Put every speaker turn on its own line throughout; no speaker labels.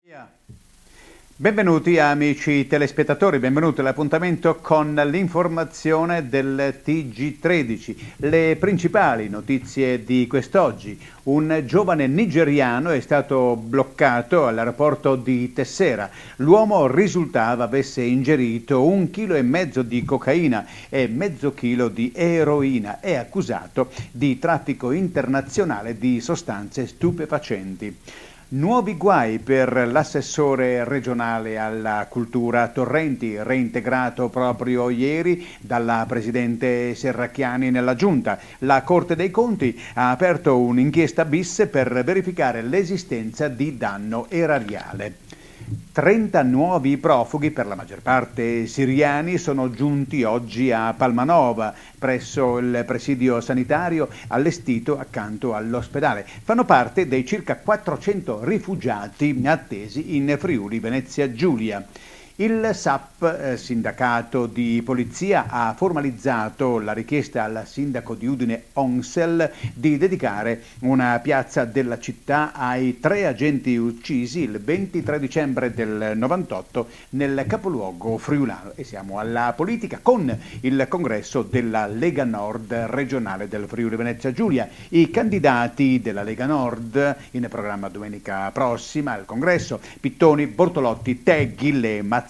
Yeah. Benvenuti amici telespettatori, benvenuti all'appuntamento con l'informazione del TG13. Le principali notizie di quest'oggi. Un giovane nigeriano è stato bloccato all'aeroporto di Tessera. L'uomo risultava avesse ingerito 1,5 kg di cocaina e mezzo chilo di eroina. È accusato di traffico internazionale di sostanze stupefacenti. Nuovi guai per l'assessore regionale alla cultura Torrenti, reintegrato proprio ieri dalla presidente Serracchiani nella giunta. La Corte dei Conti ha aperto un'inchiesta bis per verificare l'esistenza di danno erariale. 30 nuovi profughi, per la maggior parte siriani, sono giunti oggi a Palmanova, presso il presidio sanitario allestito accanto all'ospedale. Fanno parte dei circa 400 rifugiati attesi in Friuli Venezia Giulia. Il SAP, sindacato di polizia, ha formalizzato la richiesta al sindaco di Udine Onsel di dedicare una piazza della città ai 3 agenti uccisi il 23 dicembre del 98 nel capoluogo friulano. E siamo alla politica con il congresso della Lega Nord regionale del Friuli Venezia Giulia. I candidati della Lega Nord in programma domenica prossima al congresso, Pittoni, Bortolotti, Teghi, Le Mazzolini,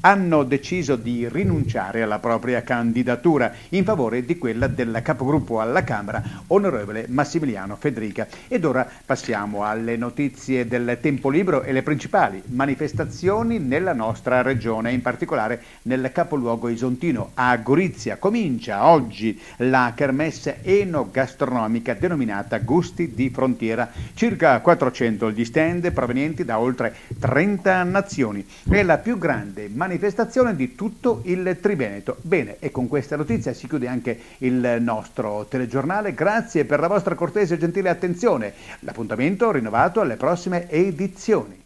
hanno deciso di rinunciare alla propria candidatura in favore di quella del capogruppo alla Camera, onorevole Massimiliano Federica. Ed ora passiamo alle notizie del tempo libero e le principali manifestazioni nella nostra regione, in particolare nel capoluogo isontino. A Gorizia comincia oggi la kermesse enogastronomica denominata Gusti di Frontiera. Circa 400 gli stand provenienti da oltre 30 nazioni. È la più grande manifestazione di tutto il Triveneto. Bene, e con questa notizia si chiude anche il nostro telegiornale. Grazie per la vostra cortese e gentile attenzione. L'appuntamento rinnovato alle prossime edizioni.